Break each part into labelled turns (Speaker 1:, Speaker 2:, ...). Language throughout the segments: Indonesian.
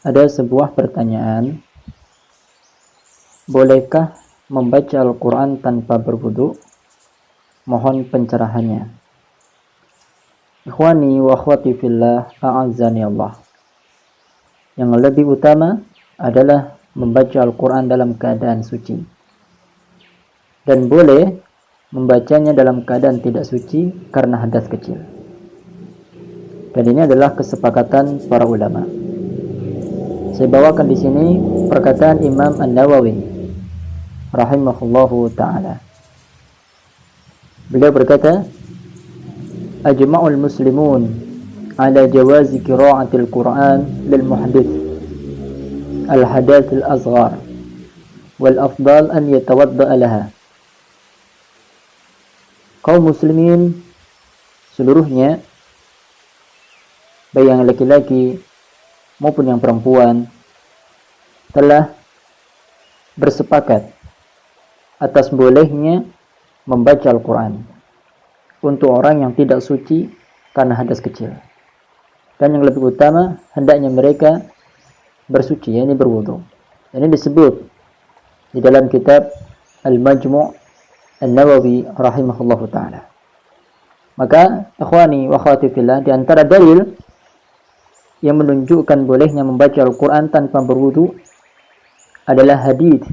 Speaker 1: Ada sebuah pertanyaan, bolehkah membaca Al-Quran tanpa berwudu? Mohon pencerahannya. Ikhwani wa akhwati fillah, a'azzani Allah. Yang lebih utama adalah membaca Al-Quran dalam keadaan suci. Dan boleh membacanya dalam keadaan tidak suci karena hadas kecil. Dan ini adalah kesepakatan para ulama. Saya bawakan di sini perkataan Imam An-Nawawi rahimahullahu ta'ala. Beliau berkata, ajma'ul muslimun ala jawazi qira'atil Qur'an lil muhdith al-hadath al-asghar wal afdal an yatawadda'a laha. Kaum muslimin seluruhnya, baik yang laki-laki maupun yang perempuan, telah bersepakat atas bolehnya membaca Al-Quran untuk orang yang tidak suci karena hadas kecil. Dan yang lebih utama, hendaknya mereka bersuci, yakni berwudu. Ini disebut di dalam kitab Al-Majmu' An-Nawawi rahimahullahu ta'ala. Maka, ikhwani wa akhwati fillah, di antara dalil yang menunjukkan bolehnya membaca Al-Quran tanpa berwudu adalah hadits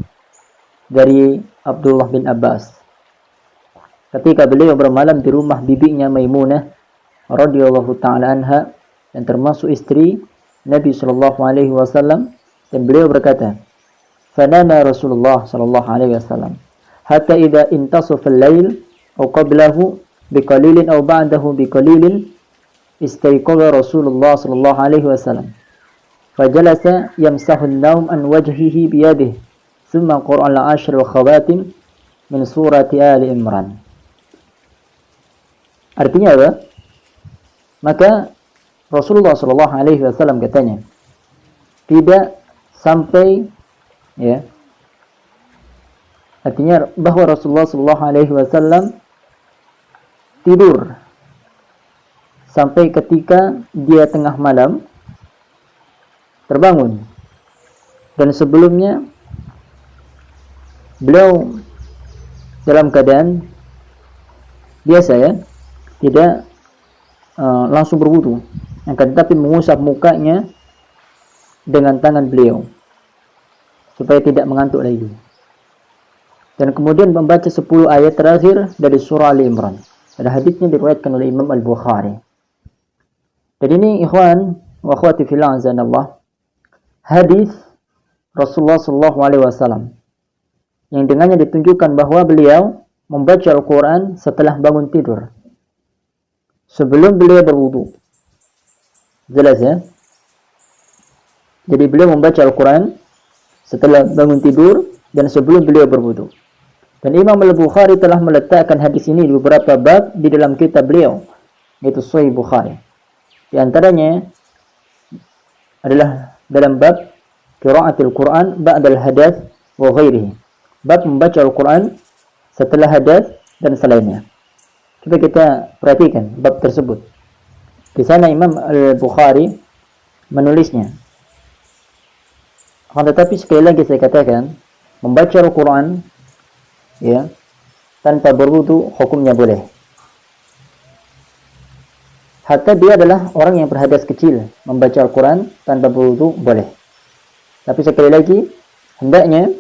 Speaker 1: dari Abdullah bin Abbas. Ketika beliau bermalam di rumah bibinya Maimunah radhiyallahu ta'ala anha, yang termasuk istri Nabi sallallahu alaihi wasallam, dan beliau berkata, "Fanama Rasulullah sallallahu alaihi wasallam hatta idza intasafa al-lail aw qablahu biqalilin aw ba'dahu biqalilin istayqadha Rasulullah sallallahu alaihi wasallam fajalasa yamsahu an-nawm an wajhihi biyadihi thumma qara'a al-ashr al-khawatim min surati Ali Imran." Artinya apa? Maka Rasulullah sallallahu alaihi wasallam katanya, tidak sampai, ya, artinya bahwa Rasulullah sallallahu alaihi wasallam tidur sampai ketika dia tengah malam terbangun, dan sebelumnya beliau dalam keadaan biasa, ya, tidak langsung berwudu, akan tetapi mengusap mukanya dengan tangan beliau supaya tidak mengantuk lagi, dan kemudian membaca 10 ayat terakhir dari surah Ali Imran. Ada hadisnya diriwayatkan oleh Imam Al-Bukhari. Dan ini, ikhwan wa akhwati fillah azanallah, hadis Rasulullah sallallahu alaihi wasallam yang dengannya ditunjukkan bahwa beliau membaca Al-Quran setelah bangun tidur, sebelum beliau berwudu. Jelas, ya? Jadi beliau membaca Al-Quran setelah bangun tidur dan sebelum beliau berwudu. Dan Imam Al-Bukhari telah meletakkan hadis ini di beberapa bab di dalam kitab beliau, yaitu Sahih Bukhari. Di antaranya adalah dalam bab qiraatul Quran ba'dal hadath wa ghairihi. Bab membaca Al-Quran setelah hadas dan selainnya. Coba kita perhatikan bab tersebut. Di sana Imam Al-Bukhari menulisnya. Akan tetapi sekali lagi saya katakan, membaca Al-Quran, ya, tanpa berwudu hukumnya boleh. Hatta dia adalah orang yang berhadas kecil, membaca Al-Quran tanpa berwudu boleh. Tapi sekali lagi, hendaknya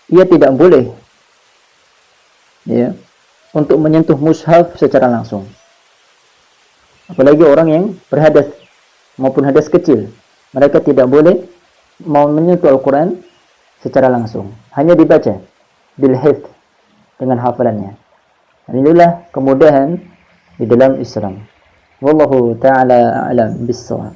Speaker 1: ia tidak boleh, ya, untuk menyentuh mushaf secara langsung. Apalagi orang yang berhadas maupun hadas kecil, mereka tidak boleh mau menyentuh Al-Quran secara langsung, hanya dibaca bil hifdz, dengan hafalannya. Dan inilah kemudahan di dalam Islam. Wallahu ta'ala a'lam bis-shawab.